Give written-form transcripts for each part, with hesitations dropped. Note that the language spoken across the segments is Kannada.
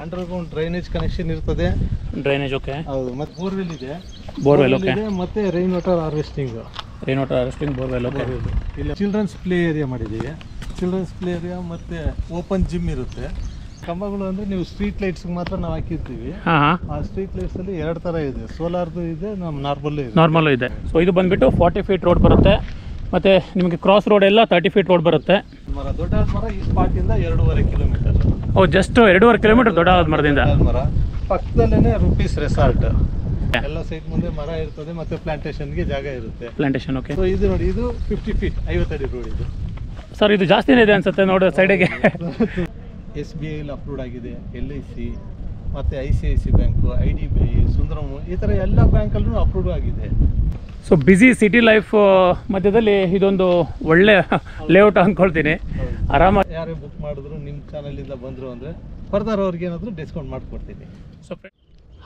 ಅಂಡರ್ಗ್ರೌಂಡ್ ಡ್ರೈನೇಜ್ ಕನೆಕ್ಷನ್ ಇರ್ತದೆ. Drainage okay. ಹೌದು, ಮತ್ತೆ ಬೋರ್ವೆಲ್ ಇದೆ. Borewell okay. ಮತ್ತೆ rain water harvesting. Rain water harvesting borewell okay. ಇಲ್ಲ ಚಿಲ್ಡ್ರನ್ಸ್ ಪ್ಲೇ ಏರಿಯಾ ಮಾಡಿದ್ದೀವಿ. ಚಿಲ್ಡ್ರನ್ಸ್ ಪ್ಲೇ ಏರಿಯಾ ಮತ್ತೆ ಓಪನ್ ಜಿಮ್ ಇರುತ್ತೆ. ಕಂಬಗಳು ಅಂದರೆ ನೀವು ಸ್ಟ್ರೀಟ್ ಲೈಟ್ಸ್ಗೆ ಮಾತ್ರ ನಾವು ಹಾಕಿರ್ತೀವಿ. ಆ ಸ್ಟ್ರೀಟ್ ಲೈಟ್ಸಲ್ಲಿ 2 ಥರ ಇದೆ, ಸೋಲಾರ್ದು ಇದೆ, ನಮ್ಮ ನಾರ್ಮಲ್ಲು ಇದೆ. ಸೊ ಇದು ಬಂದುಬಿಟ್ಟು 40 ಫೀಟ್ ರೋಡ್ ಬರುತ್ತೆ, ಮತ್ತು ನಿಮಗೆ ಕ್ರಾಸ್ ರೋಡ್ ಎಲ್ಲ 30 ಫೀಟ್ ರೋಡ್ ಬರುತ್ತೆ. ಮರ ದೊಡ್ಡ ಮರ ಈ ಸ್ಪಾಟಿಂದ 2.5 ಕಿಲೋಮೀಟರ್. ಜಸ್ಟ್ 2.5 ಕಿಲೋಮೀಟರ್ ದೊಡ್ಡ ಮರದಿಂದ. ಮರ ಪಕ್ಕದಲ್ಲೇ ರೂಪೀಸ್ ರೆಸಾರ್ಟ್. ಎಲ್ಲ ಸೈಡ್ ಮುಂದೆ ಮರ ಇರ್ತದೆ, ಮತ್ತೆ ಪ್ಲಾಂಟೇಶನ್ಗೆ ಜಾಗ ಇರುತ್ತೆ. Plantation okay. ಸೊ ಇದು ನೋಡಿ, ಇದು 50 ಫೀಟ್ 50 ಅಡಿ ರೋಡ್ ಇದು. ಸರ್ ಇದು ಜಾಸ್ತಿನೇ ಇದೆ ಅನ್ಸುತ್ತೆ ನೋಡಿ ಸೈಡಿಗೆ. SBI ಅಪ್ರೂವ್ಡ್ ಆಗಿದೆ, LIC ಮತ್ತು ICICI ಬ್ಯಾಂಕು, IDBI, ಸುಂದರಮ್, ಈ ಥರ ಎಲ್ಲ ಬ್ಯಾಂಕಲ್ಲೂ ಅಪ್ರೂವ್ಡ್ ಆಗಿದೆ. ಸೊ ಬ್ಯುಸಿ ಸಿಟಿ ಲೈಫ್ ಮಧ್ಯದಲ್ಲಿ ಇದೊಂದು ಒಳ್ಳೆ ಲೇಔಟ್ ಅಂದ್ಕೊಳ್ತೀನಿ. ಆರಾಮಾಗಿ ಯಾರೇ ಬುಕ್ ಮಾಡಿದ್ರು ನಿಮ್ಮ ಚಾನಲಿಂದ ಬಂದರು ಅಂದರೆ ಫರ್ದರ್ ಅವ್ರಿಗೆ ಏನಾದರೂ ಡಿಸ್ಕೌಂಟ್ ಮಾಡಿಕೊಡ್ತೀನಿ. ಸೊ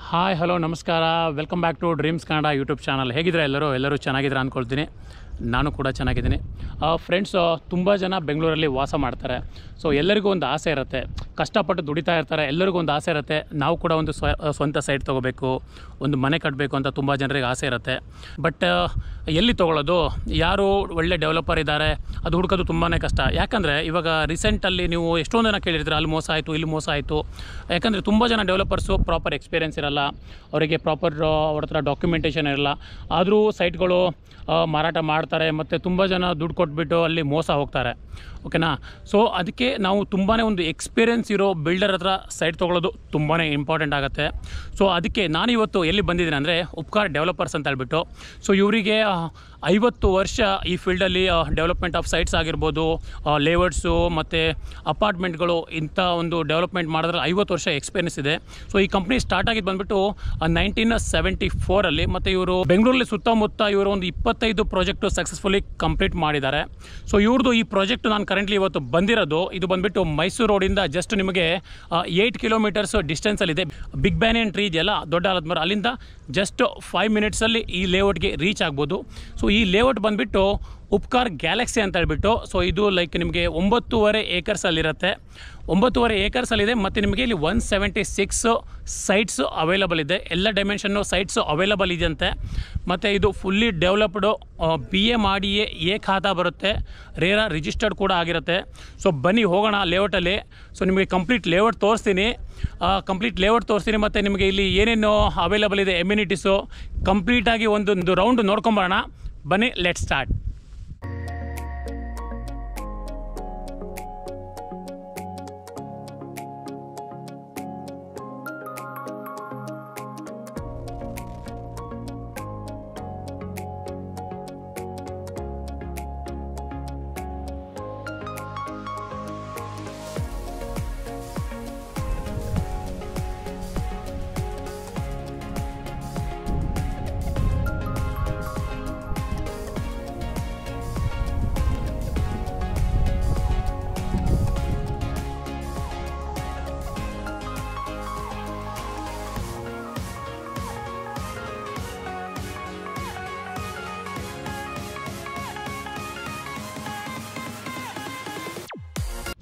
ಹಾಯ್ ಹಲೋ ನಮಸ್ಕಾರ, welcome back to dreams Kannada YouTube channel. ಹೇಗಿದ್ರೆ ಎಲ್ಲರೂ ಚೆನ್ನಾಗಿದ್ರೆ ಅಂದ್ಕೊಳ್ತೀನಿ. ನಾನು ಕೂಡ ಚೆನ್ನಾಗಿದ್ದೀನಿ. ಫ್ರೆಂಡ್ಸ್, ತುಂಬ ಜನ ಬೆಂಗಳೂರಲ್ಲಿ ವಾಸ ಮಾಡ್ತಾರೆ. ಸೊ ಎಲ್ಲರಿಗೂ ಒಂದು ಆಸೆ ಇರುತ್ತೆ, ಕಷ್ಟಪಟ್ಟು ದುಡಿತಾ ಇರ್ತಾರೆ. ಎಲ್ಲರಿಗೂ ಒಂದು ಆಸೆ ಇರುತ್ತೆ, ನಾವು ಕೂಡ ಒಂದು ಸ್ವಂತ ಸೈಟ್ ತೊಗೋಬೇಕು, ಒಂದು ಮನೆ ಕಟ್ಟಬೇಕು ಅಂತ ತುಂಬ ಜನರಿಗೆ ಆಸೆ ಇರುತ್ತೆ. ಬಟ್ ಎಲ್ಲಿ ತೊಗೊಳ್ಳೋದು, ಯಾರು ಒಳ್ಳೆ ಡೆವಲಪರ್ ಇದ್ದಾರೆ ಅದು ಹುಡುಕೋದು ತುಂಬಾ ಕಷ್ಟ. ಯಾಕಂದರೆ ಇವಾಗ ರೀಸೆಂಟಲ್ಲಿ ನೀವು ಎಷ್ಟೊಂದು ಜನ ಕೇಳಿರ್ತೀರ, ಅಲ್ಲಿ ಮೋಸ ಆಯಿತು, ಇಲ್ಲಿ ಮೋಸ ಆಯಿತು. ಯಾಕಂದರೆ ತುಂಬ ಜನ ಡೆವಲಪರ್ಸು ಪ್ರಾಪರ್ ಎಕ್ಸ್ಪೀರಿಯೆನ್ಸ್ ಇರೋಲ್ಲ, ಅವರಿಗೆ ಪ್ರಾಪರ್ ಅವ್ರ ಹತ್ರ ಡಾಕ್ಯುಮೆಂಟೇಷನ್ ಇರಲ್ಲ. ಆದರೂ ಸೈಟ್ಗಳು ಮಾರಾಟ ಮಾಡ್ತಾರೆ, ಮತ್ತು ತುಂಬ ಜನ ದುಡ್ಡು ಕೊಟ್ಬಿಟ್ಟು ಅಲ್ಲಿ ಮೋಸ ಹೋಗ್ತಾರೆ. ಓಕೆನಾ? ಸೊ ಅದಕ್ಕೆ ನಾವು ತುಂಬಾ ಒಂದು ಎಕ್ಸ್ಪೀರಿಯೆನ್ಸ್ ಇರೋ ಬಿಲ್ಡರ್ ಹತ್ರ ಸೈಟ್ ತೊಗೊಳ್ಳೋದು ತುಂಬಾ ಇಂಪಾರ್ಟೆಂಟ್ ಆಗುತ್ತೆ. ಸೊ ಅದಕ್ಕೆ ನಾನು ಇವತ್ತು ಎಲ್ಲಿ ಬಂದಿದ್ದೀನಿ ಅಂದರೆ ಉಪ್ಕಾರ್ ಡೆವಲಪರ್ಸ್ ಅಂತ ಹೇಳ್ಬಿಟ್ಟು. ಸೊ ಇವರಿಗೆ 50 ವರ್ಷ ಈ ಫೀಲ್ಡಲ್ಲಿ ಡೆವಲಪ್ಮೆಂಟ್ ಆಫ್ ಸೈಟ್ಸ್ ಆಗಿರ್ಬೋದು, ಲೇಔಟ್ಸು ಮತ್ತು ಅಪಾರ್ಟ್ಮೆಂಟ್ಗಳು, ಇಂಥ ಒಂದು ಡೆವಲಪ್ಮೆಂಟ್ ಮಾಡಿದ್ರೆ 50 ವರ್ಷ ಎಕ್ಸ್ಪೀರಿಯೆನ್ಸ್ ಇದೆ. ಸೊ ಈ ಕಂಪ್ನಿ ಸ್ಟಾರ್ಟ್ ಆಗಿದ್ದು ಬಂದುಬಿಟ್ಟು 1974 ಮತ್ತು ಇವರು ಬೆಂಗಳೂರಲ್ಲಿ ಸುತ್ತಮುತ್ತ ಇವರು ಒಂದು 25 ಪ್ರಾಜೆಕ್ಟು ಸಕ್ಸಸ್ಫುಲಿ ಕಂಪ್ಲೀಟ್ ಮಾಡಿದ್ದಾರೆ. ಸೊ ಇವ್ರದ್ದು ಈ ಪ್ರಾಜೆಕ್ಟ್ ನಾನು ಕರೆಂಟ್ಲಿ ಇವತ್ತು ಬಂದಿರೋದು, ಇದು ಬಂದುಬಿಟ್ಟು ಮೈಸೂರು ರೋಡಿಂದ ಜಸ್ಟ್ ನಿಮಗೆ 8 ಕಿಲೋಮೀಟರ್ಸ್ ಡಿಸ್ಟೆನ್ಸಲ್ಲಿದೆ. ಬಿಗ್ ಬ್ಯಾನಿಯನ್ ಟ್ರೀ ಇದೆಯಲ್ಲ, ದೊಡ್ಡ ಆಲದ ಮರ, ಅಲ್ಲಿಂದ ಜಸ್ಟ್ 5 ಮಿನಿಟ್ಸಲ್ಲಿ ಈ ಲೇಔಟ್ಗೆ ರೀಚ್ ಆಗ್ಬೋದು. ಸೊ ಈ ಲೇಔಟ್ ಬಂದುಬಿಟ್ಟು ಉಪ್ಕಾರ್ ಗ್ಯಾಲಕ್ಸಿ ಅಂತ ಹೇಳ್ಬಿಟ್ಟು. ಸೊ ಇದು ಲೈಕ್ ನಿಮಗೆ 9.5 ಏಕರ್ಸಲ್ಲಿರುತ್ತೆ. 9.5 ಏಕರ್ಸಲ್ಲಿದೆ, ಮತ್ತು ನಿಮಗೆ ಇಲ್ಲಿ 176 ಸೈಟ್ಸು ಅವೈಲಬಲ್ ಇದೆ. ಎಲ್ಲ ಡೈಮೆನ್ಷನ್ನು ಸೈಟ್ಸು ಅವೈಲಬಲ್ ಇದೆಯಂತೆ. ಮತ್ತು ಇದು ಫುಲ್ಲಿ ಡೆವಲಪ್ಡು BA ಮಾಡಿ ಎ ಖಾತಾ ಬರುತ್ತೆ, ರೇರಾ ರಿಜಿಸ್ಟರ್ಡ್ ಕೂಡ ಆಗಿರುತ್ತೆ. ಸೊ ಬನ್ನಿ ಹೋಗೋಣ ಲೇಔಟಲ್ಲಿ. ಸೊ ನಿಮಗೆ ಕಂಪ್ಲೀಟ್ ಲೇಔಟ್ ತೋರಿಸ್ತೀನಿ, ಮತ್ತು ನಿಮಗೆ ಇಲ್ಲಿ ಏನೇನು ಅವೈಲಬಲ್ ಇದೆ, ಎಮ್ಯುನಿಟೀಸು ಕಂಪ್ಲೀಟಾಗಿ ಒಂದು ರೌಂಡ್ ನೋಡ್ಕೊಂಬರೋಣ. ಬನ್ನಿ, ಲೆಟ್ ಸ್ಟಾರ್ಟ್.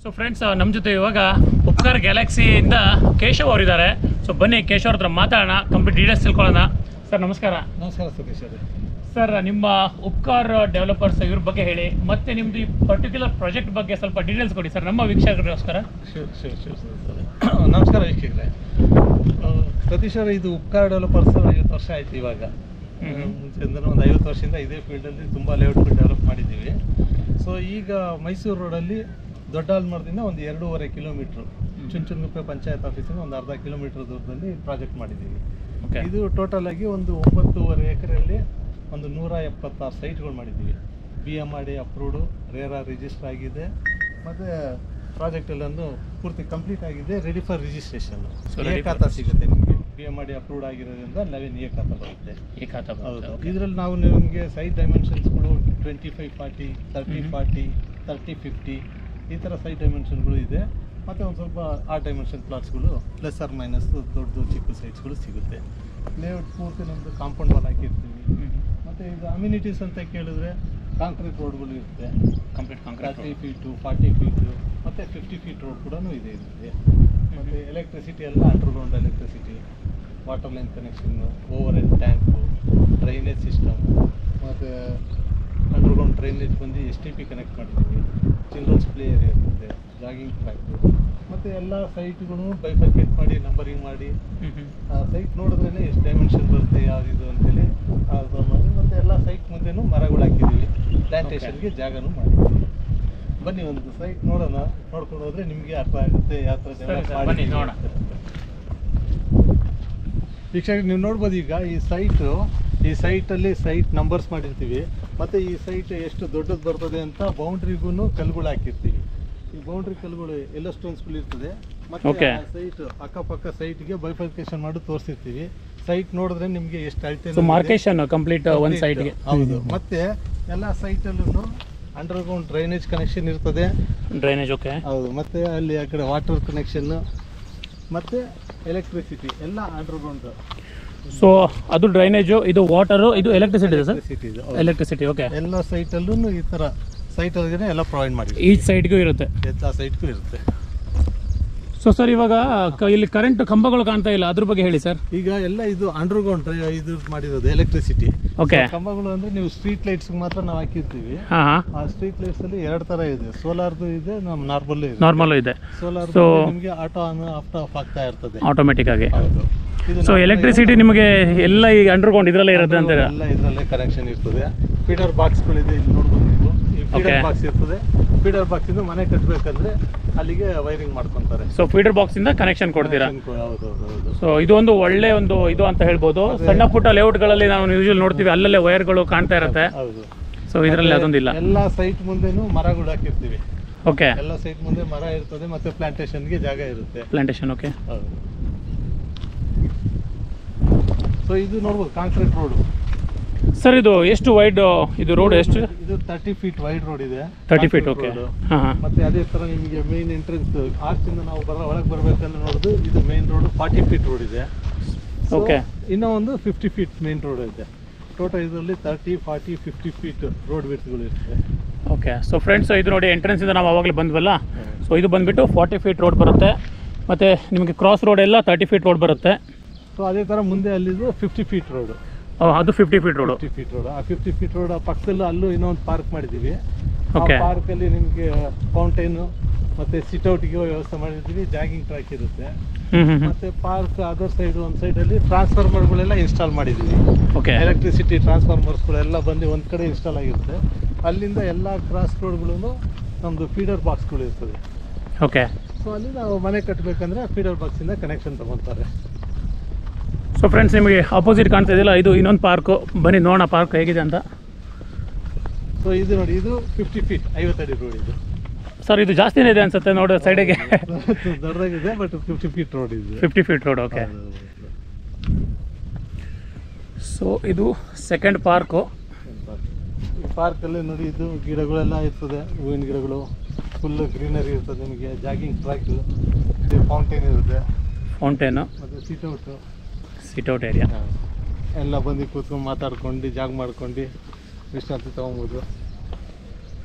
ಸೊ ಫ್ರೆಂಡ್ಸ್, ನಮ್ಮ ಜೊತೆ ಇವಾಗ ಉಪ್ಕಾರ್ ಗ್ಯಾಲಕ್ಸಿಯಿಂದ ಕೇಶವ್ ಅವರಿದ್ದಾರೆ. ಸೊ ಬನ್ನಿ ಕೇಶವ್ ಹತ್ರ ಮಾತಾಡೋಣ, ಕಂಪ್ಲೀಟ್ ಡೀಟೇಲ್ಸ್ ತಿಳ್ಕೊಳ್ಳೋಣ. ಸರ್ ನಮಸ್ಕಾರ. ನಮಸ್ಕಾರ ಸುರೇಶ್ ಅವರೇ. ಸರ್, ನಿಮ್ಮ ಉಪ್ಕಾರ್ ಡೆವಲಪರ್ಸ್ ಇವ್ರ ಬಗ್ಗೆ ಹೇಳಿ, ಮತ್ತು ನಿಮ್ಮದು ಈ ಪರ್ಟಿಕ್ಯುಲರ್ ಪ್ರಾಜೆಕ್ಟ್ ಬಗ್ಗೆ ಸ್ವಲ್ಪ ಡೀಟೇಲ್ಸ್ ಕೊಡಿ ಸರ್, ನಮ್ಮ ವೀಕ್ಷಕರಿಗೋಸ್ಕರ. ನಮಸ್ಕಾರ ವೀಕ್ಷಕರೇ. ಸತೀಶ್ ಅವರೇ, ಇದು ಉಪ್ಕಾರ್ ಡೆವಲಪರ್ಸ್ 50 ವರ್ಷ ಆಯಿತು. ಇವಾಗ ಮುಂಚೆ ಒಂದು 50 ವರ್ಷದಿಂದ ಇದೇ ಫೀಲ್ಡಲ್ಲಿ ತುಂಬ ಲೇಔಟ್ಗಳು ಡೆವಲಪ್ ಮಾಡಿದ್ದೀವಿ. ಸೊ ಈಗ ಮೈಸೂರು ರೋಡಲ್ಲಿ ದೊಡ್ಡ ಆಲ್ಮರದಿಂದ ಒಂದು 2.5 ಕಿಲೋಮೀಟ್ರು, ಚುಂಚನಗುಪ್ಪೆ ಪಂಚಾಯತ್ ಆಫೀಸಿಂದ ಒಂದು ಅರ್ಧ ಕಿಲೋಮೀಟ್ರ್ ದೂರದಲ್ಲಿ ಪ್ರಾಜೆಕ್ಟ್ ಮಾಡಿದ್ದೀವಿ. ಇದು ಟೋಟಲ್ ಆಗಿ ಒಂದು 9.5 ಎಕರೆಯಲ್ಲಿ ಒಂದು 176 ಸೈಟ್ಗಳು ಮಾಡಿದ್ದೀವಿ. BMRD ಅಪ್ರೂವ್ಡು, ರೇರಾ ರಿಜಿಸ್ಟರ್ ಆಗಿದೆ, ಮತ್ತು ಪ್ರಾಜೆಕ್ಟ್ ಎಲ್ಲನೂ ಪೂರ್ತಿ ಕಂಪ್ಲೀಟ್ ಆಗಿದೆ, ರೆಡಿ ಫಾರ್ ರಿಜಿಸ್ಟ್ರೇಷನ್. ಎ ಖಾತಾ ಸಿಗುತ್ತೆ ನಿಮಗೆ. BMRD ಅಪ್ರೂವ್ಡ್ ಆಗಿರೋದ್ರಿಂದ 11 ಎ ಖಾತಾ ಬರುತ್ತೆ. ಹೌದು. ಇದರಲ್ಲಿ ನಾವು ನಿಮಗೆ ಸೈಟ್ ಡೈಮೆನ್ಷನ್ಸ್ಗಳು 25-40, 30-40, 30-50 ಈ ಥರ ಸೈಟ್ ಡೈಮೆನ್ಷನ್ಗಳು ಇದೆ. ಮತ್ತು ಒಂದು ಸ್ವಲ್ಪ ಆ ಡೈಮೆನ್ಷನ್ ಪ್ಲಾಟ್ಸ್ಗಳು ಪ್ಲಸ್ ಆರ್ ಮೈನಸ್ ದೊಡ್ಡ ಚಿಕ್ಕ ಸೈಟ್ಸ್ಗಳು ಸಿಗುತ್ತೆ. ಲೇಔಟ್ ಪೂರ್ತಿ ನಮ್ಮದು ಕಾಂಪೌಂಡ್ ವಾಲ್ ಹಾಕಿರ್ತೀವಿ. ಮತ್ತು ಇದು ಅಮ್ಯುನಿಟೀಸ್ ಅಂತ ಕೇಳಿದ್ರೆ ಕಾಂಕ್ರೀಟ್ ರೋಡ್ಗಳು ಇರುತ್ತೆ. ಕಂಪ್ಲೀಟ್ ಕಾಂಕ್ರೀಟ್ 30 ಫೀಟು, 40 ಫೀಟು ಮತ್ತು 50 ಫೀಟ್ ರೋಡ್ ಕೂಡ ಇದೆ ಇದರಲ್ಲಿ. ಮತ್ತು ಎಲೆಕ್ಟ್ರಿಸಿಟಿ ಎಲ್ಲ underground electricity, water line connection, over head tank, drainage system, ಮತ್ತು ಅಂಡರ್ಗ್ರೌಂಡ್ ಡ್ರೈನೇಜ್ ಬಂದು STP ಕನೆಕ್ಟ್ ಮಾಡಿದ್ದೀವಿ. ಚಿಲ್ಡ್ರನ್ಸ್ ಪ್ಲೇ ಏರಿಯಾ ಇರ್ತದೆ, ಜಾಗಿಂಗ್ ಟ್ರ್ಯಾಕು, ಮತ್ತು ಎಲ್ಲ ಸೈಟ್ಗಳು ಬೈಫರ್ಕೇಟ್ ಮಾಡಿ ನಂಬರಿಂಗ್ ಮಾಡಿ ಸೈಟ್ ನೋಡಿದ್ರೇ ಎಷ್ಟು ಡೈಮೆನ್ಷನ್ ಬರುತ್ತೆ ಯಾವುದಿದು ಅಂತೇಳಿ ಅದು ಮಾಡಿ, ಮತ್ತು ಎಲ್ಲ ಸೈಟ್ ಮುಂದೆನೂ ಮರಗಳು ಹಾಕಿದ್ದೀವಿ, ಪ್ಲ್ಯಾಂಟೇಷನ್ಗೆ ಜಾಗನೂ ಮಾಡಿದ್ದೀವಿ. ಬನ್ನಿ ಒಂದು ಸೈಟ್ ನೋಡೋಣ, ನೋಡ್ಕೊಂಡು ಹೋದ್ರೆ ನಿಮಗೆ ಅರ್ಥ ಆಗುತ್ತೆ ಯಾವ ಥರ ಡೆವಲಪ್ ಮಾಡಿ ನೋಡೋಣ. ವೀಕ್ಷಕರು ನೀವು ನೋಡ್ಬೋದು ಈಗ ಈ ಸೈಟಲ್ಲಿ ಸೈಟ್ ನಂಬರ್ಸ್ ಮಾಡಿರ್ತೀವಿ, ಮತ್ತು ಈ ಸೈಟ್ ಎಷ್ಟು ದೊಡ್ಡದು ಬರ್ತದೆ ಅಂತ ಬೌಂಡ್ರಿಗೂ ಕಲ್ಗಳು ಹಾಕಿರ್ತೀವಿ. ಈ ಬೌಂಡ್ರಿ ಕಲ್ಗಳು ಎಲ್ಲ ಸ್ಟೋನ್ಸ್ಗಳು ಇರ್ತದೆ, ಮತ್ತು ಸೈಟ್ ಅಕ್ಕಪಕ್ಕ ಸೈಟ್ಗೆ ಬೈಫರ್ಕೇಶನ್ ಮಾಡಿ ತೋರಿಸಿರ್ತೀವಿ. ಸೈಟ್ ನೋಡಿದ್ರೆ ನಿಮಗೆ ಎಷ್ಟು ಅಳತೆ ಮಾರ್ಕೇಶನ್ ಕಂಪ್ಲೀಟ್ ಒಂದು ಸೈಡ್ಗೆ. ಹೌದು, ಮತ್ತೆ ಎಲ್ಲ ಸೈಟಲ್ಲೂ ಅಂಡರ್ಗ್ರೌಂಡ್ ಡ್ರೈನೇಜ್ ಕನೆಕ್ಷನ್ ಇರ್ತದೆ. ಡ್ರೈನೇಜ್ ಓಕೆ ಹೌದು, ಮತ್ತು ಅಲ್ಲಿ ಆ ಕಡೆ ವಾಟರ್ ಕನೆಕ್ಷನ್ನು ಮತ್ತು ಎಲೆಕ್ಟ್ರಿಸಿಟಿ ಎಲ್ಲ ಅಂಡರ್ಗ್ರೌಂಡ್. ಸೊ ಅದು ಡ್ರೈನೇಜು, ಇದು ವಾಟರು, ಇದು ಎಲೆಕ್ಟ್ರಿಸಿಟಿ ಇದೆ ಸರ್. ಇದು ಎಲೆಕ್ಟ್ರಿಸಿಟಿ ಓಕೆ. ಎಲ್ಲ ಸೈಟಲ್ಲೂ ಈ ಥರ ಸೈಟಲ್ಲಿಗೆ ಎಲ್ಲ ಪ್ರೊವೈಡ್ ಮಾಡಿ, ಈಚ್ ಸೈಡ್ಗೂ ಇರುತ್ತೆ, ಎಲ್ಲ ಸೈಟ್ಗೂ ಇರುತ್ತೆ. ಸೊ ಸರ್ ಇವಾಗ ಇಲ್ಲಿ ಕರೆಂಟ್ ಕಂಬಗಳು ಕಾಣ್ತಾ ಇಲ್ಲ, ಅದ್ರ ಬಗ್ಗೆ ಹೇಳಿ ಸರ್. ಈಗ ಎಲ್ಲ ಇದು ಅಂಡರ್ಗ್ರೌಂಡ್ ಇದು ಮಾಡಿರೋದು ಎಲೆಕ್ಟ್ರಿಸಿಟಿ. ಓಕೆ. ಕಂಬಗಳು ಅಂದರೆ ನೀವು ಸ್ಟ್ರೀಟ್ ಲೈಟ್ಸ್ ಮಾತ್ರ ನಾವು ಹಾಕಿರ್ತೀವಿ. ಆ ಸ್ಟ್ರೀಟ್ ಲೈಟ್ಸ್ ಅಲ್ಲಿ 2 ಥರ ಇದೆ, ಸೋಲಾರ್ದು ಇದೆ, ನಮ್ಮ ನಾರ್ಮಲ್ ಇದೆ. ಸೋಲಾರ್ ನಿಮಗೆ ಆಟೋ ಆನ್ ಆಫ್ ಆಗ್ತಾ ಇರ್ತದೆ ಆಟೋಮೆಟಿಕ್ ಆಗಿ. ಹೌದು. ಸೊ ಎಲೆಕ್ಟ್ರಿಸಿಟಿ ನಿಮಗೆ ಎಲ್ಲ ಈಗ ಅಂಡರ್ಗ್ರೌಂಡ್ ಇದರಲ್ಲೇ ಇರುತ್ತೆ ಅಂತಾರೆ. ಎಲ್ಲ ಇದರಲ್ಲೇ ಕನೆಕ್ಷನ್ ಇರ್ತದೆ. ಫೀಡರ್ ಬಾಕ್ಸ್ಗಳಿದೆ, ಇಲ್ಲಿ ನೋಡ್ಬೋದು ನೀವು. ಈ ಫೀಡರ್ ಬಾಕ್ಸ್ ಇರ್ತದೆ. ಫೀಡರ್ ಬಾಕ್ಸ್ ಇಂದ ಮನೆ ಕಟ್ಟಬೇಕಂದ್ರೆ ಅಲ್ಲಿಗೆ ವೈರಿಂಗ್ ಮಾಡ್ಕೊಂತಾರೆ. ಸೊ ಫೀಡರ್ ಬಾಕ್ಸ್ ಇಂದ ಕನೆಕ್ಷನ್ ಕೊಡ್ತೀರಾ? ಹೌದು. ಸೊ ಇದು ಒಂದು ಒಳ್ಳೆ ಇದು ಅಂತ ಹೇಳ್ಬೋದು. ಸಣ್ಣ ಪುಟ್ಟ ಲೇಔಟ್ಗಳಲ್ಲಿ ನಾವು ಯೂಶುವಲ್ ನೋಡ್ತೀವಿ, ಅಲ್ಲಲ್ಲೇ ವೈರ್ಗಳು ಕಾಣ್ತಾ ಇರುತ್ತೆ. ಹೌದು. ಸೊ ಇದರಲ್ಲಿ ಅದೊಂದಿಲ್ಲ. ಎಲ್ಲ ಸೈಟ್ ಮುಂದೆನೂ ಮರಗಳು ಹಾಕಿರ್ತೀವಿ. ಓಕೆ. ಎಲ್ಲ ಸೈಟ್ ಮುಂದೆ ಮರ ಇರ್ತದೆ, ಮತ್ತೆ ಪ್ಲಾಂಟೇಶನ್ಗೆ ಜಾಗ ಇರುತ್ತೆ. Plantation okay. ಹೌದು. ಸೊ ಇದು ನೋಡ್ಬೋದು ಕಾಂಕ್ರೀಟ್ ರೋಡ್. ಸರ್ ಇದು ಎಷ್ಟು ವೈಡ್ ಇದು ರೋಡ್? ಎಷ್ಟು? ಇದು 30 ಫೀಟ್ ವೈಡ್ ರೋಡ್ ಇದೆ. 30 ಫೀಟ್ ಓಕೆ. ಮತ್ತೆ ಅದೇ ತರ ನಿಮಗೆ ಮೇನ್ ಎಂಟ್ರೆನ್ಸ್ ಆರ್ಚ್ ಇಂದ ನಾವು ಒಳಗೆ ಬರ್ಬೇಕಂದ್ರೆ ನೋಡೋದು ಇದು ಮೇನ್ ರೋಡ್ 40 ಫೀಟ್ ರೋಡ್ ಇದೆ. ಓಕೆ. ಇನ್ನೂ ಒಂದು 50 ಫೀಟ್ ಮೇನ್ ರೋಡ್ ಇದೆ. ಟೋಟಲ್ ಇದರಲ್ಲಿ 30, 40, 50 ಫೀಟ್ ರೋಡ್ ವಿಡ್ತ್ಗಳು ಇರ್ತದೆ. ಓಕೆ. ಸೊ ಫ್ರೆಂಡ್ಸ್ ಇದು ನೋಡಿ, ಎಂಟ್ರೆನ್ಸ್ ಇಂದ ನಾವು ಆವಾಗಲೇ ಬಂದ್ವಲ್ಲ. ಸೊ ಇದು ಬಂದ್ಬಿಟ್ಟು 40 ಫೀಟ್ ರೋಡ್ ಬರುತ್ತೆ, ಮತ್ತೆ ನಿಮಗೆ ಕ್ರಾಸ್ ರೋಡ್ ಎಲ್ಲ 30 ಫೀಟ್ ರೋಡ್ ಬರುತ್ತೆ. ಸೊ ಅದೇ ಥರ ಮುಂದೆ ಅಲ್ಲಿದು 50 ಫೀಟ್ ರೋಡು. ಅದು 50 ಫೀಟ್ ರೋಡು. 50 feet road. ಆ 50 ಫೀಟ್ ರೋಡ್ ಪಕ್ಕದಲ್ಲೂ ಅಲ್ಲೂ ಇನ್ನೊಂದು ಪಾರ್ಕ್ ಮಾಡಿದ್ದೀವಿ. ಓಕೆ. ಪಾರ್ಕಲ್ಲಿ ನಿಮಗೆ ಫೌಂಟೈನು ಮತ್ತು ಸಿಟ್ಔಟ್ಗೆ ವ್ಯವಸ್ಥೆ ಮಾಡಿದ್ದೀವಿ. ಜಾಗಿಂಗ್ ಟ್ರ್ಯಾಕ್ ಇರುತ್ತೆ. ಮತ್ತೆ ಪಾರ್ಕ್ ಅದರ್ ಸೈಡ್ ಒಂದು ಸೈಡಲ್ಲಿ ಟ್ರಾನ್ಸ್ಫಾರ್ಮರ್ಗಳೆಲ್ಲ ಇನ್ಸ್ಟಾಲ್ ಮಾಡಿದ್ದೀವಿ. ಓಕೆ. ಎಲೆಕ್ಟ್ರಿಸಿಟಿ ಟ್ರಾನ್ಸ್ಫಾರ್ಮರ್ಸ್ಗಳೆಲ್ಲ ಬಂದು ಒಂದು ಕಡೆ ಇನ್ಸ್ಟಾಲ್ ಆಗಿರುತ್ತೆ. ಅಲ್ಲಿಂದ ಎಲ್ಲ ಕ್ರಾಸ್ ರೋಡ್ಗಳು ನಮ್ಮದು ಫೀಡರ್ ಬಾಕ್ಸ್ಗಳು ಇರ್ತದೆ. ಓಕೆ. ಸೊ ಅಲ್ಲಿ ನಾವು ಮನೆ ಕಟ್ಟಬೇಕಂದ್ರೆ ಫೀಡರ್ ಬಾಕ್ಸಿಂದ ಕನೆಕ್ಷನ್ ತಗೊತಾರೆ. ಸೊ ಫ್ರೆಂಡ್ಸ್ ನಿಮಗೆ ಆಪೋಸಿಟ್ ಕಾಣ್ತಾ ಇದೆಯಲ್ಲ, ಇದು ಇನ್ನೊಂದು ಪಾರ್ಕು. ಬನ್ನಿ ನೋಡೋಣ ಪಾರ್ಕ್ ಹೇಗಿದೆ ಅಂತ. ಸೊ ಇದು ನೋಡಿ, ಇದು 50 ಫೀಟ್ 50 ಅಡಿ ರೋಡ್ ಇದು. ಸರ್ ಇದು ಜಾಸ್ತಿನೇ ಇದೆ ಅನ್ಸುತ್ತೆ ನೋಡಿ ಸೈಡಿಗೆ. ದೊಡ್ಡದಾಗಿದೆ, ಬಟ್ 50 ಫೀಟ್ ರೋಡ್ ಇದೆ. 50 ಫೀಟ್ ರೋಡ್ ಓಕೆ. ಸೊ ಇದು ಸೆಕೆಂಡ್ ಪಾರ್ಕು. ಈ ಪಾರ್ಕಲ್ಲಿ ನೋಡಿ, ಇದು ಗಿಡಗಳೆಲ್ಲ ಇರ್ತದೆ, ಹೂವಿನ ಗಿಡಗಳು, ಫುಲ್ ಗ್ರೀನರಿ ಇರ್ತದೆ. ನಿಮಗೆ ಜಾಗಿಂಗ್ ಟ್ರ್ಯಾಕ್, ಫೌಂಟೇನ್ ಇರುತ್ತೆ. ಫೌಂಟೇನು ಮತ್ತು ಸಿಟ್ಔಟ್ ಏರಿಯಾ ಎಲ್ಲ ಬಂದು ಕೂತ್ಕೊಂಡು ಮಾತಾಡ್ಕೊಂಡು ಜಾಗ ಮಾಡ್ಕೊಂಡು ವಿಶ್ರಾಂತಿ ತೊಗೊಬೋದು.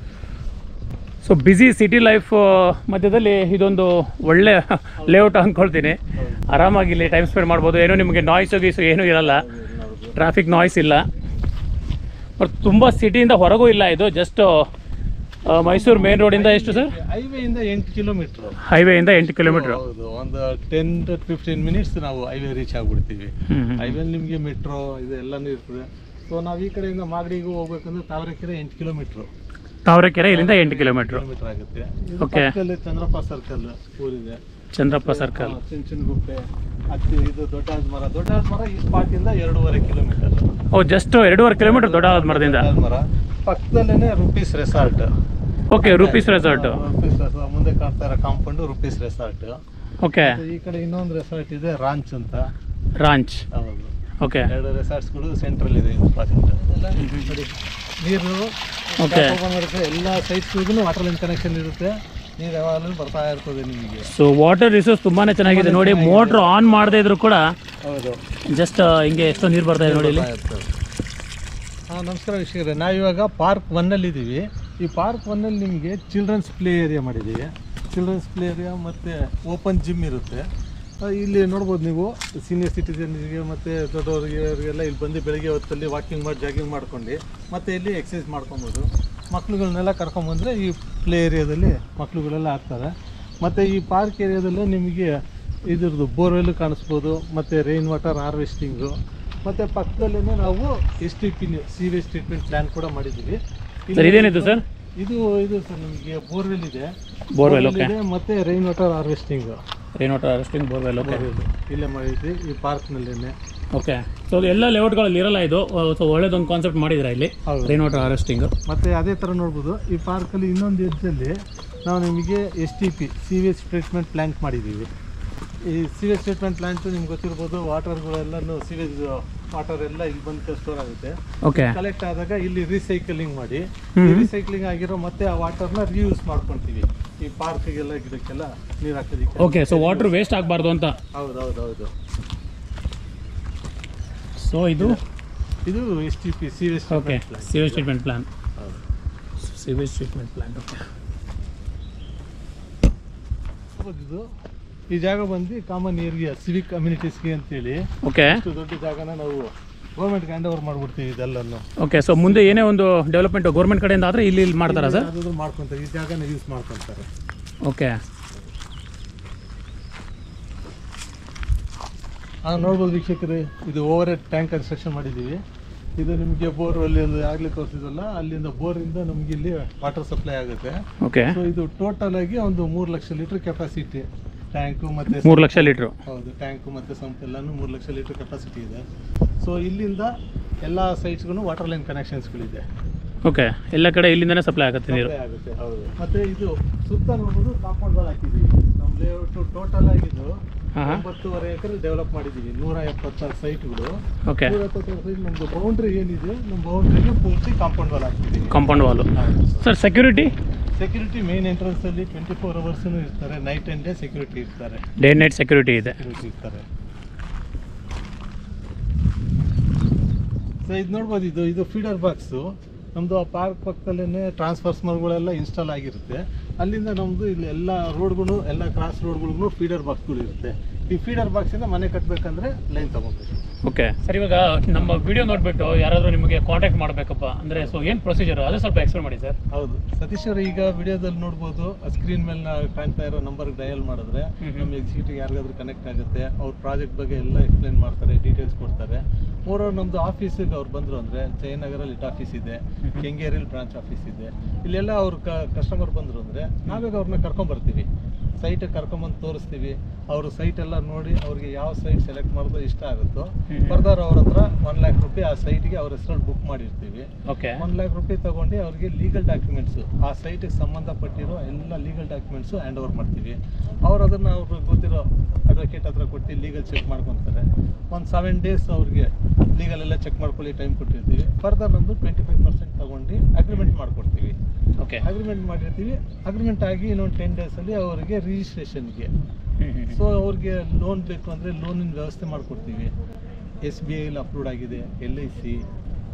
ಸೊ ಬ್ಯುಸಿ ಸಿಟಿ ಲೈಫ್ ಮಧ್ಯದಲ್ಲಿ ಇದೊಂದು ಒಳ್ಳೆ ಲೇಔಟ್ ಅಂದ್ಕೊಳ್ತೀನಿ. ಆರಾಮಾಗಿ ಇಲ್ಲಿ ಟೈಮ್ ಸ್ಪೆಂಡ್ ಮಾಡ್ಬೋದು. ಏನೋ ನಿಮಗೆ ನಾಯ್ಸು ಗೀಸು ಏನೂ ಇರಲ್ಲ, ಟ್ರಾಫಿಕ್ ನಾಯ್ಸ್ ಇಲ್ಲ. ಬಟ್ ತುಂಬ ಸಿಟಿಯಿಂದ ಹೊರಗೂ ಇಲ್ಲ. ಇದು ಜಸ್ಟ್ ಮೈಸೂರು ಮೇನ್ ರೋಡಿಂದ ಎಷ್ಟು ಸರ್? ಹೈವೇಯಿಂದ 8 ಕಿಲೋಮೀಟ್ರ್. ಹೈವೇಯಿಂದ 8 ಕಿಲೋಮೀಟ್ರ್. ಹೌದು, ಒಂದು 10 to 15 ಮಿನಿಟ್ಸ್ ನಾವು ಹೈವೇ ರೀಚ್ ಆಗಿಬಿಡ್ತೀವಿ. ಹೈವೇಲಿ ನಿಮಗೆ ಮೆಟ್ರೋ ಇದು ಎಲ್ಲನೂ ಇರ್ತದೆ. ಸೊ ನಾವು ಈ ಕಡೆಯಿಂದ ಮಾಗಡಿಗೂ ಹೋಗ್ಬೇಕಂದ್ರೆ ತಾವರೆಕೆರೆ 8 ಕಿಲೋಮೀಟ್ರು. ತಾವರೆಕೆರೆ ಇಲ್ಲಿಂದ 8 ಕಿಲೋಮೀಟ್ರ್ ಆಗುತ್ತೆ. ಓಕೆ. ಚಂದ್ರಪ್ಪ ಸರ್ಕಲ್ ಊರಿದೆ. ಚಂದ್ರಪ್ಪ ಸರ್ಕಲ್, ಚುಂಚನಗುಪ್ಪೆ, ಇದು ದೊಡ್ಡ ಮರ ಈ ಸ್ಪಾಟಿಂದ 2.5 ಕಿಲೋಮೀಟರ್. ಜಸ್ಟ್ 2.5 ಕಿಲೋಮೀಟರ್ ದೊಡ್ಡ ಮರದಿಂದ. ಮರ ಪಕ್ಕದಲ್ಲೇ rupees resort. Okay. Rupees resort ಮುಂದೆ ಕಾಣ್ತಾ ಇರೋ ಕಾಂಪೌಂಡ್ ರೂಪೀಸ್ ರೆಸಾರ್ಟ್. ಓಕೆ. ಈ ಕಡೆ ಇನ್ನೊಂದು ರೆಸಾರ್ಟ್ ಇದೆ, ರಾಂಚ್ ಅಂತ. ರಾಂಚ್. ಹೌದು. ಓಕೆ. 2 ರೆಸಾರ್ಟ್ಸ್ಗಳು ಸೆಂಟ್ರಲ್ ಇದೆ. ನೀರು ಎಲ್ಲ ಸೈಟ್ಸ್ಗಳಿಗೂ ವಾಟರ್ ಲೈನ್ ಕನೆಕ್ಷನ್ ಇರುತ್ತೆ. ನೀರು ಯಾವಾಗಲೂ ಬರ್ತಾ ಇರ್ತದೆ ನಿಮಗೆ. ಸೊ ವಾಟರ್ ರಿಸೋರ್ಸ್ ತುಂಬಾನೇ ಚೆನ್ನಾಗಿದೆ ನೋಡಿ. ಮೋಟ್ರ್ ಆನ್ ಮಾಡದೇ ಇದ್ರು ಕೂಡ ಹೌದು, ಜಸ್ಟ್ ಹಿಂಗೆ ಎಷ್ಟೋ ನೀರು ಬರ್ತಾ ಇದೆ ನೋಡಿ ಇಲ್ಲಿ. ನಮಸ್ಕಾರ ವೀಕ್ಷಕರೇ, ನಾವಿವಾಗ ಪಾರ್ಕ್ 1 ಇದ್ದೀವಿ. ಈ ಪಾರ್ಕ್ 1 ನಿಮಗೆ ಚಿಲ್ಡ್ರನ್ಸ್ ಪ್ಲೇ ಏರಿಯಾ ಮಾಡಿದ್ದೀವಿ. ಚಿಲ್ಡ್ರನ್ಸ್ ಪ್ಲೇ ಏರಿಯಾ ಮತ್ತು ಓಪನ್ ಜಿಮ್ ಇರುತ್ತೆ. ಇಲ್ಲಿ ನೋಡ್ಬೋದು ನೀವು ಸೀನಿಯರ್ ಸಿಟಿಸನ್ಗೆ ಮತ್ತು ದೊಡ್ಡವರಿಗೆ ಅವರಿಗೆಲ್ಲ ಇಲ್ಲಿ ಬಂದು ಬೆಳಗ್ಗೆ ಹೊತ್ತಲ್ಲಿ ವಾಕಿಂಗ್ ಮಾಡಿ ಜಾಗಿಂಗ್ ಮಾಡ್ಕೊಂಡು ಮತ್ತು ಇಲ್ಲಿ ಎಕ್ಸಸೈಸ್ ಮಾಡ್ಕೊಬೋದು. ಮಕ್ಳುಗಳನ್ನೆಲ್ಲ ಕರ್ಕೊಂಬಂದರೆ ಈ ಪ್ಲೇ ಏರಿಯಾದಲ್ಲಿ ಮಕ್ಳುಗಳೆಲ್ಲ ಆಡ್ತಾರೆ. ಮತ್ತು ಈ ಪಾರ್ಕ್ ಏರಿಯಾದಲ್ಲೇ ನಿಮಗೆ ಇದ್ರದ್ದು ಬೋರ್ವೆಲ್ಲು ಕಾಣಿಸ್ಬೋದು, ಮತ್ತು ರೈನ್ ವಾಟರ್ ಹಾರ್ವೆಸ್ಟಿಂಗು, ಮತ್ತು ಪಕ್ಕದಲ್ಲೇ ನಾವು STP ಸೀವೇಜ್ ಟ್ರೀಟ್ಮೆಂಟ್ ಪ್ಲ್ಯಾನ್ ಕೂಡ ಮಾಡಿದ್ದೀವಿ. ಸರ್ ಇದೇನಿದು ಸರ್? ಇದು ಸರ್ ನಿಮಗೆ ಬೋರ್ವೆಲ್ ಇದೆ, ಬೋರ್ವೆಲ್ ಓಕೆ, ಮತ್ತು rain water harvesting, rain water harvesting borewell okay ಇಲ್ಲೇ ಮಾಡಿದ್ವಿ ಈ ಪಾರ್ಕ್ನಲ್ಲೇ. ಓಕೆ, ಸೊ ಎಲ್ಲ ಲೇಔಟ್ಗಳಲ್ಲಿ ಇರಲ್ಲ ಇದು, ಸೊ ಒಳ್ಳೇದೊಂದು ಕಾನ್ಸೆಪ್ಟ್ ಮಾಡಿದ್ರೆ ಇಲ್ಲಿ ರೈನ್ ವಾಟರ್ ಹಾರ್ವೆಸ್ಟಿಂಗ್. ಮತ್ತು ಅದೇ ಥರ ನೋಡ್ಬೋದು ಈ ಪಾರ್ಕಲ್ಲಿ ಇನ್ನೊಂದು ಎಡ್ಜಲ್ಲಿ ನಾವು ನಿಮಗೆ STP ಸೀವೇಜ್ ಟ್ರೀಟ್ಮೆಂಟ್ ಪ್ಲ್ಯಾಂಟ್ ಮಾಡಿದ್ದೀವಿ. ಈ ಸೀವೇಜ್ ಟ್ರೀಟ್ಮೆಂಟ್ ಪ್ಲ್ಯಾಂಟು ನಿಮ್ಗೆ ಗೊತ್ತಿರ್ಬೋದು, ವಾಟರ್ಗಳೆಲ್ಲನೂ ಸೀವೇಜ್ ವಾಟರ್ ಎಲ್ಲ ಇಲ್ಲಿ ಬಂದು ಸ್ಟೋರ್ ಆಗುತ್ತೆ. ಓಕೆ, ಕಲೆಕ್ಟ್ ಆದಾಗ ಇಲ್ಲಿ ರೀಸೈಕ್ಲಿಂಗ್ ಮಾಡಿ ರೀಸೈಕ್ಲಿಂಗ್ ಆಗಿರೋ ಮತ್ತೆ ಆ ವಾಟರ್ನ ರೀಯೂಸ್ ಮಾಡ್ಕೊತೀವಿ ಈ ಪಾರ್ಕ್ಗೆಲ್ಲ ಗಿಡಕ್ಕೆಲ್ಲ ನೀರು ಹಾಕೋದಕ್ಕೆ. ಓಕೆ, ಸೊ ವಾಟರ್ ವೇಸ್ಟ್ ಆಗಬಾರ್ದು ಅಂತ. ಹೌದು. ಸೊ ಇದು STP sewage okay, sewage treatment plan. Sewage treatment plan okay. ಇದು ಈ ಜಾಗ ಬಂದು ಕಾಮನ್ ಏರಿಯಾ ಸಿವಿಕ್ ಕಮ್ಯುನಿಟೀಸ್ಗೆ ಅಂತೇಳಿ ಓಕೆ, ಇಷ್ಟು ದೊಡ್ಡ ಜಾಗನ ನಾವು ಗೌರ್ಮೆಂಟ್ಗೆ ಹ್ಯಾಂಡ್ ಓವರ್ ಮಾಡ್ಬಿಡ್ತೀವಿ ಇದೆಲ್ಲನ್ನು. ಓಕೆ, ಸೊ ಮುಂದೆ ಏನೇ ಒಂದು ಡೆವಲಪ್ಮೆಂಟ್ ಗೌರ್ಮೆಂಟ್ ಕಡೆಯಿಂದ ಆದರೆ ಇಲ್ಲಿ ಮಾಡ್ತಾರಾ ಸರ್? ಯಾವ್ದಾದ್ರು ಮಾಡ್ಕೊತಾರೆ, ಈ ಜಾಗನ ಯೂಸ್ ಮಾಡ್ಕೊತಾರೆ. ಓಕೆ, ನೋಡ್ಬೋದು ವೀಕ್ಷಕರೇ, ಇದು ಓವರ್ ಹೆಡ್ ಟ್ಯಾಂಕ್ ಕನ್ಸ್ಟ್ರಕ್ಷನ್ ಮಾಡಿದ್ದೀವಿ. ಇದು ನಿಮಗೆ ಬೋರ್ವೆಲ್ ಆಗಲೇ ತೋರಿಸಿದ್ವಲ್ಲ, ಅಲ್ಲಿಂದ ಬೋರಿಂದ ನಮಗೆ ಇಲ್ಲಿ ವಾಟರ್ ಸಪ್ಲೈ ಆಗುತ್ತೆ. ಓಕೆ, ಸೊ ಇದು ಟೋಟಲ್ ಆಗಿ ಒಂದು 3 ಲಕ್ಷ ಲೀಟರ್ ಕೆಪಾಸಿಟಿ ಟ್ಯಾಂಕು ಮತ್ತು 3 ಲಕ್ಷ ಲೀಟ್ರು. ಹೌದು, ಟ್ಯಾಂಕು ಮತ್ತು ಸಂಪ್ ಎಲ್ಲನೂ 3 ಲಕ್ಷ ಲೀಟರ್ ಕೆಪಾಸಿಟಿ ಇದೆ. ಸೊ ಇಲ್ಲಿಂದ ಎಲ್ಲ ಸೈಟ್ಸ್ಗೂ ವಾಟರ್ ಲೈನ್ ಕನೆಕ್ಷನ್ಸ್ಗಳಿದೆ. ಓಕೆ, ಎಲ್ಲ ಕಡೆ ಇಲ್ಲಿಂದನೇ ಸಪ್ಲೈ ಆಗುತ್ತೆ ನೀರು. ಆಗುತ್ತೆ, ಹೌದು. ಮತ್ತು ಇದು ಸುತ್ತ ನೋಡ್ಬೋದು ಕಾಂಪೌಂಡ್ ವಾಲ್ ಹಾಕಿದ್ದೀವಿ. ನಮ್ಮ ಲೇಔಟ್ ಟೋಟಲ್ ಆಗಿದ್ದು 9.5 ಎಕರೆ ಡೆವಲಪ್ ಮಾಡಿದ್ದೀವಿ. 176 ಸೈಟ್ಗಳು. ಓಕೆ, 176 ಸೈಟ್ ನಮ್ಮದು ಬೌಂಡ್ರಿ ಏನಿದೆ, ನಮ್ಮ ಬೌಂಡ್ರಿಗೆ ಪೂರ್ತಿ ಕಾಂಪೌಂಡ್ ವಾಲ್ ಹಾಕ್ತಿದ್ದೀವಿ. Compound wall. Sir security main entrance ಅಲ್ಲಿ 24 ಅವರ್ಸ್ ಇರ್ತಾರೆ, ನೈಟ್ ಅಂಡ್ ಡೇ ಸೆಕ್ಯೂರಿಟಿ ಇರ್ತಾರೆ. ಡೇ ನೈಟ್ ಸೆಕ್ಯೂರಿಟಿ ಇದೆ. ಇರ್ತಾರೆ. ಸೊ ಇದು ನೋಡ್ಬೋದು, ಇದು ಫೀಡರ್ ಬಾಕ್ಸು ನಮ್ಮದು. ಆ ಪಾರ್ಕ್ ಪಕ್ಕದಲ್ಲೇ ಟ್ರಾನ್ಸ್ಫಾರ್ಮರ್ಗಳೆಲ್ಲ ಇನ್ಸ್ಟಾಲ್ ಆಗಿರುತ್ತೆ. ಅಲ್ಲಿಂದ ನಮ್ಮದು ಇಲ್ಲಿ ಎಲ್ಲ ರೋಡ್ಗಳು, ಎಲ್ಲ ಕ್ರಾಸ್ ರೋಡ್ಗಳಿಗೂ ಫೀಡರ್ ಬಾಕ್ಸ್ಗಳು ಇರುತ್ತೆ. ಈ ಫೀಡರ್ ಬಾಕ್ಸಿಂದ ಮನೆ ಕಟ್ಟಬೇಕಂದ್ರೆ ಲೈನ್ ತೊಗೊಬೇಕು. ಓಕೆ ಸರ್, ಇವಾಗ ನಮ್ಮ ವಿಡಿಯೋ ನೋಡಿಬಿಟ್ಟು ಯಾರಾದರೂ ನಿಮಗೆ ಕಾಂಟ್ಯಾಕ್ಟ್ ಮಾಡಬೇಕಪ್ಪ ಅಂದರೆ ಸೊ ಏನು ಪ್ರೊಸೀಜರ್ ಅದು ಸ್ವಲ್ಪ ಎಕ್ಸ್ಪ್ಲೇನ್ ಮಾಡಿ ಸರ್. ಹೌದು ಸತೀಶ್ ಅವರು, ಈಗ ವಿಡಿಯೋದಲ್ಲಿ ನೋಡ್ಬೋದು ಸ್ಕ್ರೀನ್ ಮೇಲೆ ಕಾಣ್ತಾ ಇರೋ ನಂಬರ್ಗೆ ಡಯಲ್ ಮಾಡಿದ್ರೆ ನಮ್ಮ ಎಕ್ಸಿಕ್ಯೂಟಿವ್ ಯಾರಿಗಾದ್ರೂ ಕನೆಕ್ಟ್ ಆಗುತ್ತೆ. ಅವ್ರ ಪ್ರಾಜೆಕ್ಟ್ ಬಗ್ಗೆ ಎಲ್ಲ ಎಕ್ಸ್ಪ್ಲೇನ್ ಮಾಡ್ತಾರೆ, ಡೀಟೇಲ್ಸ್ ಕೊಡ್ತಾರೆ. ಮೂರವ್ರು ನಮ್ಮದು ಆಫೀಸಿಗೆ ಅವ್ರು ಬಂದರು ಅಂದರೆ ಜಯನಗರಲ್ಲಿ ಇಟ್ ಆಫೀಸ್ ಇದೆ, ಕೆಂಗೇರಿಯಲ್ಲಿ ಬ್ರಾಂಚ್ ಆಫೀಸ್ ಇದೆ. ಇಲ್ಲೆಲ್ಲ ಅವ್ರು ಕಸ್ಟಮರ್ ಬಂದರು ಅಂದರೆ ನಾವೀಗ ಅವ್ರನ್ನ ಕರ್ಕೊಂಬರ್ತೀವಿ, ಸೈಟಿಗೆ ಕರ್ಕೊಂಬಂದು ತೋರಿಸ್ತೀವಿ. ಅವರು ಸೈಟ್ ಎಲ್ಲ ನೋಡಿ ಅವ್ರಿಗೆ ಯಾವ ಸೈಟ್ ಸೆಲೆಕ್ಟ್ ಮಾಡೋದು ಇಷ್ಟ ಆಗುತ್ತೋ ಫರ್ದರ್ ಅವ್ರ ಹತ್ರ 1 ಲಕ್ಷ ರೂಪಾಯಿ ಆ ಸೈಟ್ಗೆ ಅವ್ರ ಹೆಸರಲ್ಲಿ ಬುಕ್ ಮಾಡಿರ್ತೀವಿ. 1 ಲಕ್ಷ ರೂಪಾಯಿ ತಗೊಂಡು ಅವ್ರಿಗೆ ಲೀಗಲ್ ಡಾಕ್ಯುಮೆಂಟ್ಸು, ಆ ಸೈಟಿಗೆ ಸಂಬಂಧಪಟ್ಟಿರೋ ಎಲ್ಲ ಲೀಗಲ್ ಡಾಕ್ಯುಮೆಂಟ್ಸು ಹ್ಯಾಂಡ್ ಓವರ್ ಮಾಡ್ತೀವಿ. ಅವ್ರು ಅದನ್ನು ಅವ್ರಿಗೆ ಗೊತ್ತಿರೋ ಅಡ್ವೊಕೇಟ್ ಹತ್ರ ಕೊಟ್ಟು ಲೀಗಲ್ ಚೆಕ್ ಮಾಡ್ಕೊತಾರೆ. ಒಂದು 7 ಡೇಸ್ ಅವ್ರಿಗೆ ಲೀಗಲ್ ಎಲ್ಲ ಚೆಕ್ ಮಾಡ್ಕೊಳ್ಳಿ ಟೈಮ್ ಕೊಟ್ಟಿರ್ತೀವಿ. ಫರ್ದರ್ ನಮ್ಮದು 25% ತಗೊಂಡು ಅಗ್ರಿಮೆಂಟ್ ಮಾಡಿಕೊಡ್ತೀವಿ. ಓಕೆ, ಅಗ್ರಿಮೆಂಟ್ ಮಾಡಿರ್ತೀವಿ. ಅಗ್ರಿಮೆಂಟ್ ಆಗಿ ಇನ್ನೊಂದು 10 ಡೇಸಲ್ಲಿ ಅವರಿಗೆ ರಿಜಿಸ್ಟ್ರೇಷನ್ಗೆ, ಸೊ ಅವ್ರಿಗೆ ಲೋನ್ ಬೇಕು ಅಂದರೆ ಲೋನಿನ ವ್ಯವಸ್ಥೆ ಮಾಡಿಕೊಡ್ತೀವಿ. SBIಲಿ ಅಪ್ರೂವ್ಡ್ ಆಗಿದೆ, LIC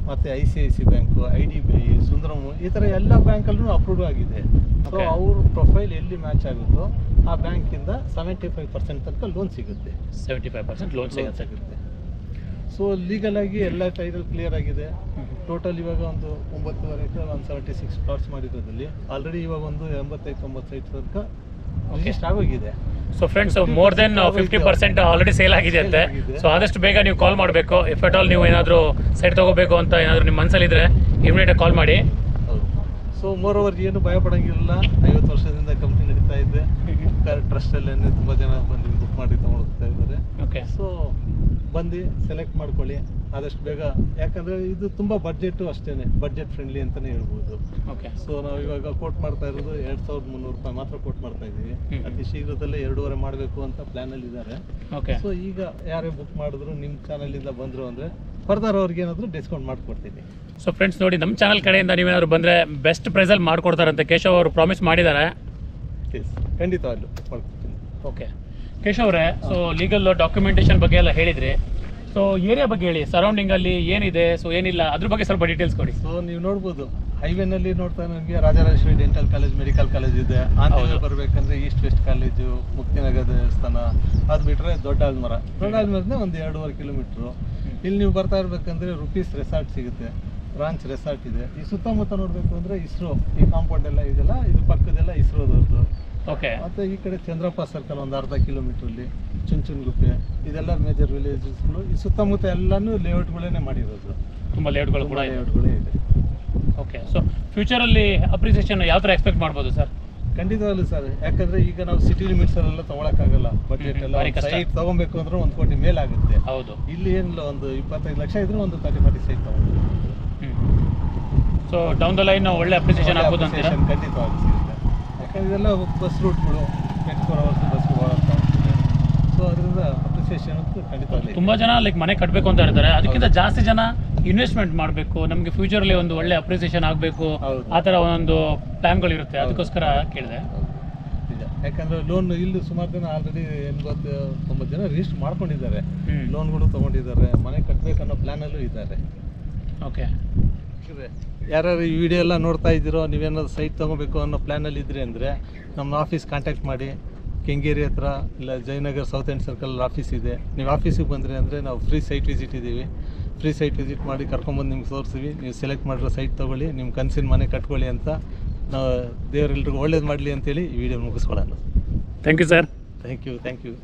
ಮತ್ತು ICICI ಬ್ಯಾಂಕು, IDBI, ಸುಂದರಮು, ಈ ಥರ ಎಲ್ಲ ಬ್ಯಾಂಕಲ್ಲೂ ಅಪ್ರೂವ್ಡ್ ಆಗಿದೆ. ಸೊ ಅವ್ರ ಪ್ರೊಫೈಲ್ ಎಲ್ಲಿ ಮ್ಯಾಚ್ ಆಗುತ್ತೋ ಆ ಬ್ಯಾಂಕಿಂದ 75% ತನಕ ಲೋನ್ ಸಿಗುತ್ತೆ. 75% ಲೋನ್ ಸಿಗುತ್ತೆ. ಸೊ ಲೀಗಲಾಗಿ ಎಲ್ಲ ಟೈಟಲ್ ಕ್ಲಿಯರ್ ಆಗಿದೆ. ಟೋಟಲ್ ಇವಾಗ ಒಂದು 9.5 ಎಕರೆ 176 ಪ್ಲಾಟ್ಸ್ ಮಾಡಿರೋದ್ರಲ್ಲಿ ಆಲ್ರೆಡಿ ಇವಾಗ ಒಂದು 85-90 ಸೈಟ್ ತನಕ ರಿಜಿಸ್ಟರ್ ಆಗೋಗಿದೆ. So friends, more than 50% already sale ಆಗಿದೆ ಅಂತೆ. ಸೊ ಆದಷ್ಟು ಬೇಗ ನೀವು ಕಾಲ್ ಮಾಡಬೇಕು. ಇಫ್ ಅಟ್ ಆಲ್ ನೀವು ಏನಾದರೂ ಸೈಟ್ ತೊಗೋಬೇಕು ಅಂತ ಏನಾದರೂ ನಿಮ್ಮ ಮನಸ್ಸಲ್ಲಿದ್ದರೆ ಇಮಿಡಿಯೇಟಾಗಿ ಕಾಲ್ ಮಾಡಿ. ಹೌದು. ಸೊ ಮೋರ್ ಓವರ್ ಏನು ಭಯ ಪಡೋಂಗಿಲ್ಲ. 50 ವರ್ಷದಿಂದ ಕಂಪ್ನಿ ನಡೀತಾ ಇದೆ. ಟ್ರಸ್ಟಲ್ಲೇ ತುಂಬ ಜನ ಬಂದು ಬುಕ್ ಮಾಡಿ ತೊಗೊಳ್ತಾ ಇದ್ದಾರೆ. ಓಕೆ, ಸೊ ಬಂದು ಸೆಲೆಕ್ಟ್ ಮಾಡ್ಕೊಳ್ಳಿ ಆದಷ್ಟು ಬೇಗ. ಯಾಕಂದರೆ ಇದು ತುಂಬ ಬಡ್ಜೆಟು ಅಷ್ಟೇ, ಬಡ್ಜೆಟ್ ಫ್ರೆಂಡ್ಲಿ ಅಂತಲೇ ಹೇಳ್ಬೋದು. ಓಕೆ, ಸೊ ನಾವು ಇವಾಗ ಕೋಟ್ ಮಾಡ್ತಾ ಇರೋದು 2300 ರೂಪಾಯಿ ಮಾತ್ರ ಕೋಟ್ ಮಾಡ್ತಾ ಇದ್ದೀವಿ. ಅತಿ ಶೀಘ್ರದಲ್ಲೇ 2.5 ಮಾಡಬೇಕು ಅಂತ ಪ್ಲ್ಯಾನಲ್ಲಿ ಇದ್ದಾರೆ. ಓಕೆ, ಸೊ ಈಗ ಯಾರೇ ಬುಕ್ ಮಾಡಿದ್ರು ನಿಮ್ಮ ಚಾನಲಿಂದ ಬಂದರು ಅಂದರೆ ಫರ್ದರ್ ಅವ್ರಿಗೆ ಏನಾದರೂ ಡಿಸ್ಕೌಂಟ್ ಮಾಡಿಕೊಡ್ತೀನಿ. ಸೊ ಫ್ರೆಂಡ್ಸ್ ನೋಡಿ, ನಮ್ಮ ಚಾನಲ್ ಕಡೆಯಿಂದ ನೀವೇನಾದ್ರು ಬಂದರೆ ಬೆಸ್ಟ್ ಪ್ರೈಸಲ್ಲಿ ಮಾಡಿಕೊಡ್ತಾರಂತೆ ಕೇಶವ್ ಅವರು ಪ್ರಾಮಿಸ್ ಮಾಡಿದ್ದಾರೆ. ಖಂಡಿತವಾಗ್ಲೂ ಮಾಡ್ಕೊಡ್ತೀನಿ. ಓಕೆ ಕೇಶವ್ ಅವರೇ, ಸೊ ಲೀಗಲ್ ಡಾಕ್ಯುಮೆಂಟೇಷನ್ ಬಗ್ಗೆ ಎಲ್ಲ ಹೇಳಿದ್ರಿ. ಸೊ ಏರಿಯಾ ಬಗ್ಗೆ ಹೇಳಿ, ಸರೌಂಡಿಂಗ್ ಅಲ್ಲಿ ಏನಿದೆ, ಸೊ ಏನಿಲ್ಲ ಅದ್ರ ಬಗ್ಗೆ ಸ್ವಲ್ಪ ಡೀಟೇಲ್ಸ್ ಕೊಡಿ. ಸೊ ನೀವು ನೋಡ್ಬೋದು ಹೈವೇನಲ್ಲಿ ನೋಡ್ತಾ ನಮಗೆ Rajarajeshwari dental college, medical college ಇದೆ. ಆಂಧ್ರ ಬರಬೇಕಂದ್ರೆ ಈಸ್ಟ್ ವೆಸ್ಟ್ ಕಾಲೇಜು, ಮುಕ್ತಿನಗರ ದೇವಸ್ಥಾನ, ಅದು ಬಿಟ್ಟರೆ ದೊಡ್ಡ ಆಲ್ಮರದಿಂದ ಒಂದು 2.5 ಕಿಲೋಮೀಟ್ರು. ಇಲ್ಲಿ ನೀವು ಬರ್ತಾ ಇರ್ಬೇಕಂದ್ರೆ ರುಪೀಸ್ ರೆಸಾರ್ಟ್ ಸಿಗುತ್ತೆ, ರಾಂಚ್ ರೆಸಾರ್ಟ್ ಇದೆ. ಈ ಸುತ್ತಮುತ್ತ ನೋಡಬೇಕು ಅಂದರೆ ಇಸ್ರೋ, ಈ ಕಾಂಪೌಂಡ್ ಎಲ್ಲ ಇದೆಲ್ಲ, ಇದು ಪಕ್ಕದೆಲ್ಲ ಇಸ್ರೋದವ್ರದ್ದು. ಓಕೆ. ಮತ್ತು ಈ ಕಡೆ ಚಂದ್ರಪ್ಪ ಸರ್ಕಲ್ ಒಂದು ಅರ್ಧ ಕಿಲೋಮೀಟ್ರಲ್ಲಿ ಚುಂಚುನಗುಪ್ಪೆ, ಇದೆಲ್ಲ ಮೇಜರ್ ವಿಲೇಜಸ್ಗಳು. ಈ ಸುತ್ತಮುತ್ತ ಎಲ್ಲನೂ ಲೇಔಟ್ಗಳೇ ಮಾಡಿರೋದು, ತುಂಬ ಲೇಔಟ್ಗಳು ಕೂಡ ಇದೆ. ಲೇಔಟ್ಗಳೇ ಇದೆ. ಓಕೆ. ಸೊ ಫ್ಯೂಚರಲ್ಲಿ ಅಪ್ರಿಸಿಯೇಷನ್ ಯಾವ ಥರ ಎಕ್ಸ್ಪೆಕ್ಟ್ ಮಾಡ್ಬೋದು ಸರ್? ಖಂಡಿತವಾಗ್ಲೂ ಸರ್, ಯಾಕಂದ್ರೆ ಈಗ ನಾವು ಸಿಟಿ ಲಿಮಿಟ್ಸಲ್ಲೆಲ್ಲ ತೊಗೊಳಕ್ಕಾಗಲ್ಲ. ಬಡ್ಜೆಟ್ ಎಲ್ಲ ಸೈಟ್ ತೊಗೊಬೇಕು ಅಂದ್ರೆ 1 ಕೋಟಿ ಮೇಲಾಗುತ್ತೆ. ಹೌದು. ಇಲ್ಲಿ ಏನಿಲ್ಲ, ಒಂದು 25 ಲಕ್ಷ ಇದ್ರೆ ಒಂದು 30-40 ಸೈಟ್ ತೊಗೊಳ್ಬೋದು. ಸೊ ಡೌನ್ ದ ಲೈನ್ ಒಳ್ಳೆ ಅಪ್ರಿಸಿಯೇಷನ್ ಆಗ್ಬೋದು ಅಂತೀರಾ? ಖಂಡಿತವಾಗಿ ಸಿಗುತ್ತೆ. ಯಾಕಂದ್ರೆ ಇದೆಲ್ಲ ಬಸ್ ರೂಟ್ಗಳು, 24 ಅವರ್ಸ್ ಬಸ್ ಓಡಾಡ್ತಾ ಹೋಗ್ತದೆ. ಸೊ ಅದರಿಂದ ಅಪ್ರಿಸಿಯೇಷನ್ ಖಂಡಿತವಾಗ್ಲಿ. ತುಂಬ ಜನ ಲೈಕ್ ಮನೆ ಕಟ್ಟಬೇಕು ಅಂತ ಹೇಳ್ತಾರೆ, ಅದಕ್ಕಿಂತ ಜಾಸ್ತಿ ಜನ ಇನ್ವೆಸ್ಟ್ಮೆಂಟ್ ಮಾಡಬೇಕು, ನಮಗೆ ಫ್ಯೂಚರಲ್ಲಿ ಒಂದು ಒಳ್ಳೆ ಅಪ್ರಿಸಿಯೇಷನ್ ಆಗಬೇಕು, ಆ ಥರ ಒಂದೊಂದು ಪ್ಲಾನ್ಗಳಿರುತ್ತೆ. ಅದಕ್ಕೋಸ್ಕರ ಕೇಳಿದೆ. ನಿಜ, ಯಾಕಂದ್ರೆ ಲೋನ್ ಇಲ್ಲಿ ಸುಮಾರು ಜನ ಆಲ್ರೆಡಿ 80-90 ಜನ ರಿಜಿಸ್ಟರ್ ಮಾಡ್ಕೊಂಡಿದ್ದಾರೆ, ಲೋನ್ಗಳು ತೊಗೊಂಡಿದ್ದಾರೆ, ಮನೆ ಕಟ್ಟಬೇಕನ್ನೋ ಪ್ಲ್ಯಾನಲ್ಲೂ ಇದ್ದಾರೆ. ಓಕೆ. ಯಾರ್ಯಾರು ಈ ವಿಡಿಯೋ ಎಲ್ಲ ನೋಡ್ತಾ ಇದ್ದೀರೋ, ನೀವೇನಾದ್ರು ಸೈಟ್ ತೊಗೋಬೇಕು ಅನ್ನೋ ಪ್ಲ್ಯಾನಲ್ಲಿ ಇದ್ರಿ ಅಂದರೆ ನಮ್ಮ ಆಫೀಸ್ ಕಾಂಟ್ಯಾಕ್ಟ್ ಮಾಡಿ. ಕೆಂಗೇರಿ ಹತ್ರ ಇಲ್ಲ Jayanagar south end circle office ಇದೆ. ನೀವು ಆಫೀಸಿಗೆ ಬಂದರೆ ಅಂದರೆ ನಾವು ಫ್ರೀ ಸೈಟ್ ವಿಸಿಟ್ ಇದ್ದೀವಿ. ಫ್ರೀ ಸೈಟ್ ವಿಸಿಟ್ ಮಾಡಿ ಕರ್ಕೊಂಬಂದು ನಿಮ್ಗೆ ತೋರಿಸ್ತೀವಿ. ನೀವು ಸೆಲೆಕ್ಟ್ ಮಾಡಿರೋ ಸೈಟ್ ತೊಗೊಳ್ಳಿ, ನಿಮ್ಮ ಕನಸಿನ ಮನೆ ಕಟ್ಕೊಳ್ಳಿ ಅಂತ ನಾವು ದೇವರೆಲ್ರಿಗೂ ಒಳ್ಳೇದು ಮಾಡಲಿ ಅಂತೇಳಿ ಈ ವಿಡಿಯೋ ಮುಗಿಸ್ಕೊಳ್ಳೋಣ. Thank you sir. Thank you.